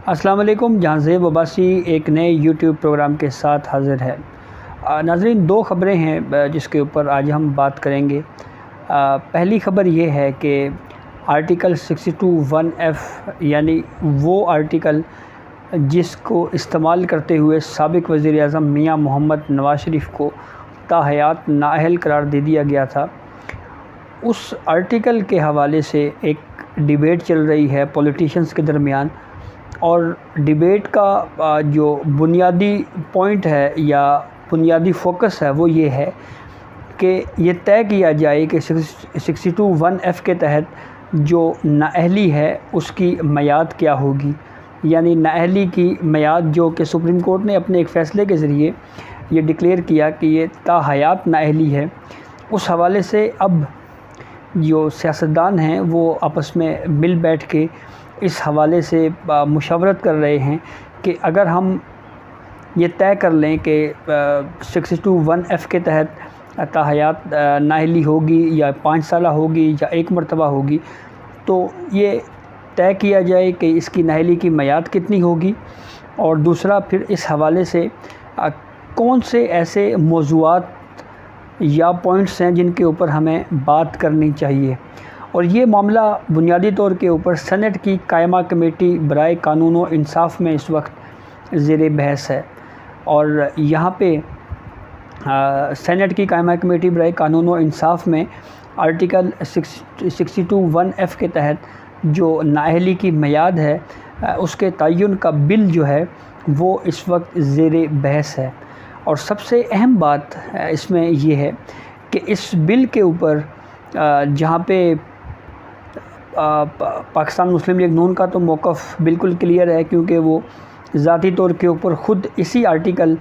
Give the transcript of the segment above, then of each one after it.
السلام علیکم، جہاں زیب عباسی ایک نئے یوٹیوب پروگرام کے ساتھ حاضر ہے۔ ناظرین، دو خبریں ہیں جس کے اوپر آج ہم بات کریں گے۔ پہلی خبر یہ ہے کہ آرٹیکل 62(1)(f) یعنی وہ آرٹیکل جس کو استعمال کرتے ہوئے سابق وزیر اعظم میاں محمد نواز شریف کو تاحیات نااہل قرار دے دیا گیا تھا، اس آرٹیکل کے حوالے سے ایک ڈیبیٹ چل رہی ہے پولیٹیشنز کے درمیان، اور ڈیبیٹ کا جو بنیادی پوائنٹ ہے یا بنیادی فوکس ہے وہ یہ ہے کہ یہ طے کیا جائے کہ 62(1)(f) کے تحت جو نااہلی ہے اس کی میعاد کیا ہوگی، یعنی نااہلی کی میعاد جو کہ سپریم کورٹ نے اپنے ایک فیصلے کے ذریعے یہ ڈکلیئر کیا کہ یہ تاحیات نااہلی ہے۔ اس حوالے سے اب جو سیاستدان ہیں وہ آپس میں مل بیٹھ کے اس حوالے سے مشاورت کر رہے ہیں کہ اگر ہم یہ طے کر لیں کہ 62(1)(f) کے تحت تاحیات نااہلی ہوگی یا 5 سالہ ہوگی یا 1 مرتبہ ہوگی، تو یہ طے کیا جائے کہ اس کی نااہلی کی میعاد کتنی ہوگی، اور دوسرا پھر اس حوالے سے کون سے ایسے موضوعات یا پوائنٹس ہیں جن کے اوپر ہمیں بات کرنی چاہیے۔ اور یہ معاملہ بنیادی طور کے اوپر سینٹ کی قائمہ کمیٹی برائے قانون و انصاف میں اس وقت زیر بحث ہے، اور یہاں پہ سینٹ کی قائمہ کمیٹی برائے قانون و انصاف میں آرٹیکل 62(1)(f) کے تحت جو نااہلی کی میعاد ہے اس کے تعین کا بل جو ہے وہ اس وقت زیر بحث ہے۔ اور سب سے اہم بات اس میں یہ ہے کہ اس بل کے اوپر جہاں پہ پاکستان مسلم لیگ نون کا تو موقف بالکل کلیئر ہے، کیونکہ وہ ذاتی طور کے اوپر خود اسی آرٹیکل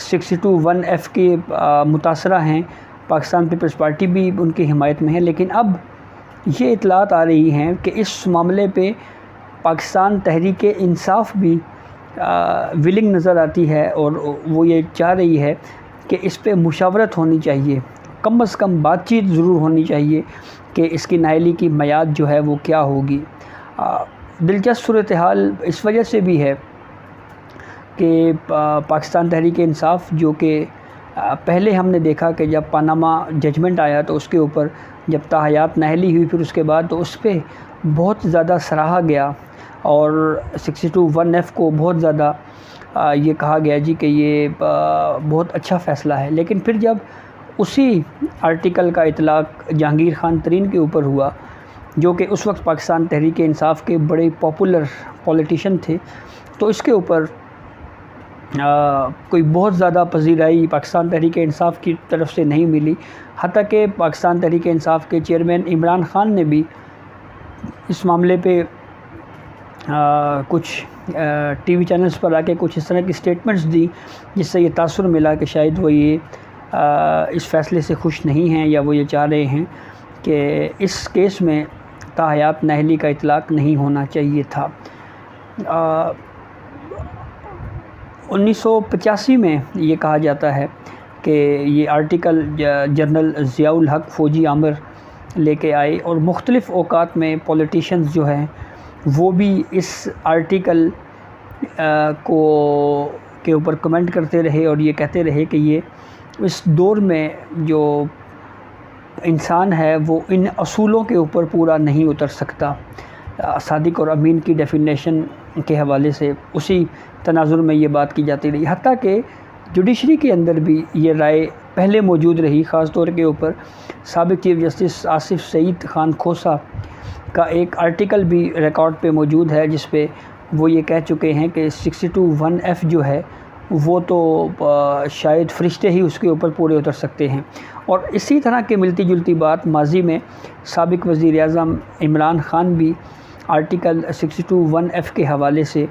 62(1)(f) کے متاثرہ ہیں، پاکستان پیپلز پارٹی بھی ان کی حمایت میں ہے، لیکن اب یہ اطلاعات آ رہی ہیں کہ اس معاملے پہ پاکستان تحریک انصاف بھی ولنگ نظر آتی ہے، اور وہ یہ چاہ رہی ہے کہ اس پہ مشاورت ہونی چاہیے، کم از کم بات چیت ضرور ہونی چاہیے کہ اس کی نااہلی کی میعاد جو ہے وہ کیا ہوگی۔ دلچسپ صورتحال اس وجہ سے بھی ہے کہ پاکستان تحریک انصاف جو کہ پہلے ہم نے دیکھا کہ جب پاناما ججمنٹ آیا تو اس کے اوپر جب تاحیات نااہلی ہوئی پھر اس کے بعد تو اس پہ بہت زیادہ سراہا گیا، اور 62(1)(f) کو بہت زیادہ یہ کہا گیا جی کہ یہ بہت اچھا فیصلہ ہے، لیکن پھر جب اسی آرٹیکل کا اطلاق جہانگیر خان ترین کے اوپر ہوا جو کہ اس وقت پاکستان تحریک انصاف کے بڑے پاپولر پولیٹیشین تھے، تو اس کے اوپر کوئی بہت زیادہ پذیرائی پاکستان تحریک انصاف کی طرف سے نہیں ملی، حتیٰ کہ پاکستان تحریک انصاف کے چیئرمین عمران خان نے بھی اس معاملے پہ کچھ ٹی وی چینلز پر آ کے کچھ اس طرح کی سٹیٹمنٹس دی جس سے یہ تاثر ملا کہ شاید وہ یہ اس فیصلے سے خوش نہیں ہیں، یا وہ یہ چاہ رہے ہیں کہ اس کیس میں تاحیات نااہلی کا اطلاق نہیں ہونا چاہیے تھا۔ 1985 میں یہ کہا جاتا ہے کہ یہ آرٹیکل جنرل ضیاء الحق فوجی عامر لے کے آئے، اور مختلف اوقات میں پولیٹیشنز جو ہیں وہ بھی اس آرٹیکل کے اوپر کمنٹ کرتے رہے اور یہ کہتے رہے کہ یہ اس دور میں جو انسان ہے وہ ان اصولوں کے اوپر پورا نہیں اتر سکتا۔ صادق اور امین کی ڈیفینیشن کے حوالے سے اسی تناظر میں یہ بات کی جاتی رہی، حتیٰ کہ جوڈیشری کے اندر بھی یہ رائے پہلے موجود رہی، خاص طور کے اوپر سابق چیف جسٹس آصف سعید خان کھوسہ کا ایک آرٹیکل بھی ریکارڈ پہ موجود ہے جس پہ وہ یہ کہہ چکے ہیں کہ 62(1)(f) جو ہے وہ تو شاید فرشتے ہی اس کے اوپر پورے اتر سکتے ہیں۔ اور اسی طرح کے ملتی جلتی بات ماضی میں سابق وزیر اعظم عمران خان بھی آرٹیکل 62(1)(f) کے حوالے سے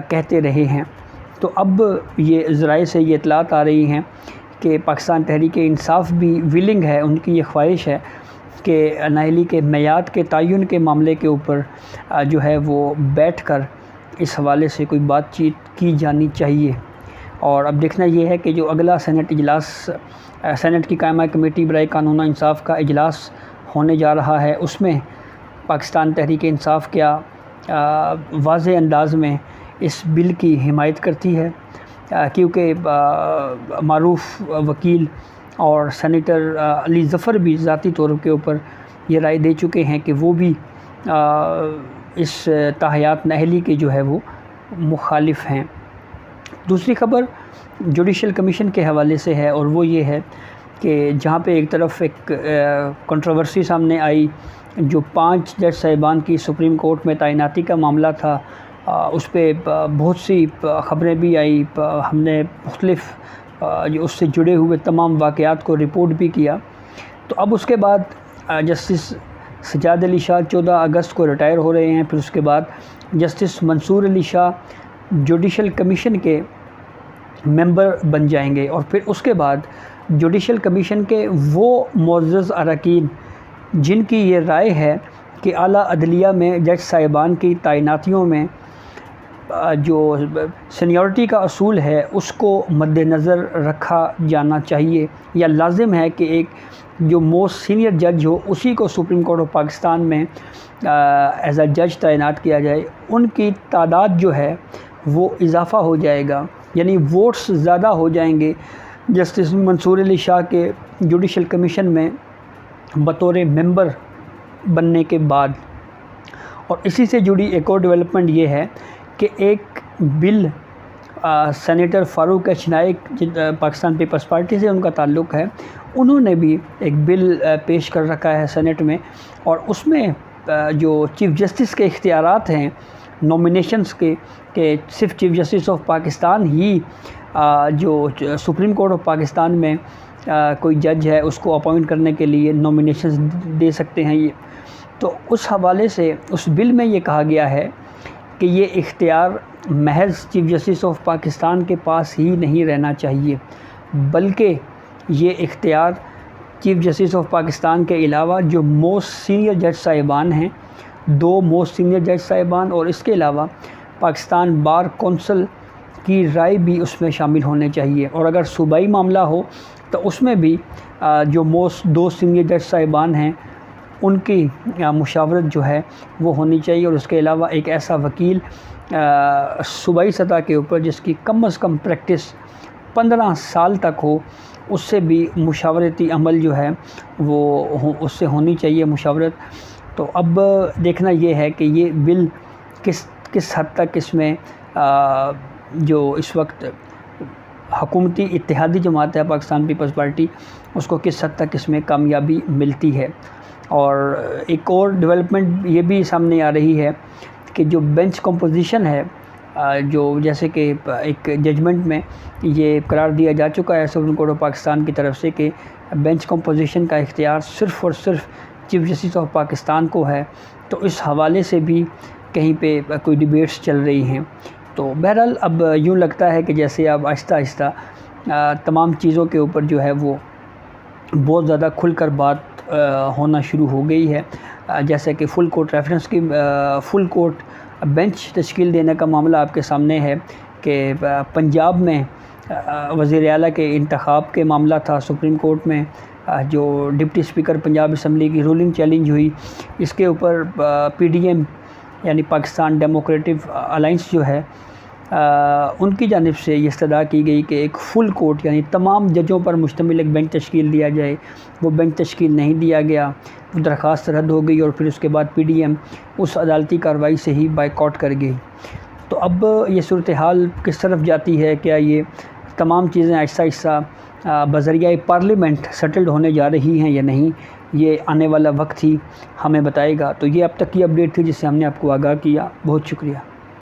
کہتے رہے ہیں۔ تو اب یہ ذرائع سے یہ اطلاعات آ رہی ہیں کہ پاکستان تحریک انصاف بھی ولنگ ہے، ان کی یہ خواہش ہے کہ نااہلی کے میعاد کے تعین کے معاملے کے اوپر جو ہے وہ بیٹھ کر اس حوالے سے کوئی بات چیت کی جانی چاہیے۔ اور اب دیکھنا یہ ہے کہ جو اگلا سینٹ اجلاس، سینٹ کی قائمہ کمیٹی برائے قانون و انصاف کا اجلاس ہونے جا رہا ہے، اس میں پاکستان تحریک انصاف کیا واضح انداز میں اس بل کی حمایت کرتی ہے، کیونکہ معروف وکیل اور سینیٹر علی ظفر بھی ذاتی طور کے اوپر یہ رائے دے چکے ہیں کہ وہ بھی اس تاحیات نااہلی کے جو ہے وہ مخالف ہیں۔ دوسری خبر جوڈیشل کمیشن کے حوالے سے ہے، اور وہ یہ ہے کہ جہاں پہ ایک طرف ایک کنٹروورسی سامنے آئی، جو 5 جج صاحبان کی سپریم کورٹ میں تعیناتی کا معاملہ تھا، اس پہ بہت سی خبریں بھی آئی، ہم نے مختلف جو اس سے جڑے ہوئے تمام واقعات کو رپورٹ بھی کیا۔ تو اب اس کے بعد جسٹس سجاد علی شاہ 14 اگست کو ریٹائر ہو رہے ہیں، پھر اس کے بعد جسٹس منصور علی شاہ جوڈیشل کمیشن کے ممبر بن جائیں گے، اور پھر اس کے بعد جوڈیشل کمیشن کے وہ معزز اراکین جن کی یہ رائے ہے کہ اعلیٰ عدلیہ میں جج صاحبان کی تعیناتیوں میں جو سینیورٹی کا اصول ہے اس کو مد نظر رکھا جانا چاہیے، یا لازم ہے کہ ایک جو موسٹ سینئر جج ہو اسی کو سپریم کورٹ آف پاکستان میں ایز اے جج تعینات کیا جائے، ان کی تعداد جو ہے وہ اضافہ ہو جائے گا، یعنی ووٹس زیادہ ہو جائیں گے جسٹس منصور علی شاہ کے جوڈیشل کمیشن میں بطور ممبر بننے کے بعد۔ اور اسی سے جڑی ایک اور ڈیولپمنٹ یہ ہے کہ ایک bill senator Farooq H Naek Pakistan Peoples Party سے ان کا تعلق ہے، انہوں نے بھی ایک بل پیش کر رکھا ہے سینٹ میں، اور اس میں جو چیف جسٹس کے اختیارات ہیں نومینیشنز کے، کہ صرف چیف جسٹس آف پاکستان ہی جو سپریم کورٹ آف پاکستان میں کوئی جج ہے اس کو اپوائنٹ کرنے کے لیے نومینیشنز دے سکتے ہیں۔ یہ تو اس حوالے سے اس بل میں یہ کہا گیا ہے کہ یہ اختیار محض چیف جسٹس آف پاکستان کے پاس ہی نہیں رہنا چاہیے، بلکہ یہ اختیار چیف جسٹس آف پاکستان کے علاوہ جو موسٹ سینئر جج صاحبان ہیں، 2 موسٹ سینئر جج صاحبان، اور اس کے علاوہ پاکستان بار کونسل کی رائے بھی اس میں شامل ہونے چاہیے، اور اگر صوبائی معاملہ ہو تو اس میں بھی جو 2 سینئر جج صاحبان ہیں ان کی مشاورت جو ہے وہ ہونی چاہیے، اور اس کے علاوہ ایک ایسا وکیل صوبائی سطح کے اوپر جس کی کم از کم پریکٹس 15 سال تک ہو، اس سے بھی مشاورتی عمل جو ہے وہ اس سے ہونی چاہیے مشاورت۔ تو اب دیکھنا یہ ہے کہ یہ بل کس حد تک اس میں جو اس وقت حکومتی اتحادی جماعت ہے پاکستان پیپلز پارٹی، اس کو کس حد تک اس میں کامیابی ملتی ہے۔ اور ایک اور ڈیولپمنٹ یہ بھی سامنے آ رہی ہے کہ جو بینچ کمپوزیشن ہے، جو جیسے کہ ایک ججمنٹ میں یہ قرار دیا جا چکا ہے سپریم کورٹ آف پاکستان کی طرف سے کہ بینچ کمپوزیشن کا اختیار صرف اور صرف چیف جسٹس آف پاکستان کو ہے، تو اس حوالے سے بھی کہیں پہ کوئی ڈیبیٹس چل رہی ہیں۔ تو بہرحال اب یوں لگتا ہے کہ جیسے اب آہستہ آہستہ تمام چیزوں کے اوپر جو ہے وہ بہت زیادہ کھل کر بات ہونا شروع ہو گئی ہے، جیسے کہ فل کورٹ ریفرنس کی فل کورٹ بینچ تشکیل دینے کا معاملہ آپ کے سامنے ہے کہ پنجاب میں وزیر اعلیٰ کے انتخاب کے معاملہ تھا سپریم کورٹ میں، جو ڈپٹی اسپیکر پنجاب اسمبلی کی رولنگ چیلنج ہوئی، اس کے اوپر پی ڈی ایم یعنی پاکستان ڈیموکریٹک الائنس جو ہے ان کی جانب سے یہ استدعا کی گئی کہ ایک فل کورٹ یعنی تمام ججوں پر مشتمل ایک بینچ تشکیل دیا جائے، وہ بینچ تشکیل نہیں دیا گیا، وہ درخواست رد ہو گئی، اور پھر اس کے بعد پی ڈی ایم اس عدالتی کارروائی سے ہی بائیکاٹ کر گئی۔ تو اب یہ صورتحال کس طرف جاتی ہے، کیا یہ تمام چیزیں آہستہ آہستہ بذریعہ پارلیمنٹ سیٹلڈ ہونے جا رہی ہیں یا نہیں، یہ آنے والا وقت ہی ہمیں بتائے گا۔ تو یہ اب تک کی اپڈیٹ تھی جس سے ہم نے آپ کو آگاہ کیا، بہت شکریہ۔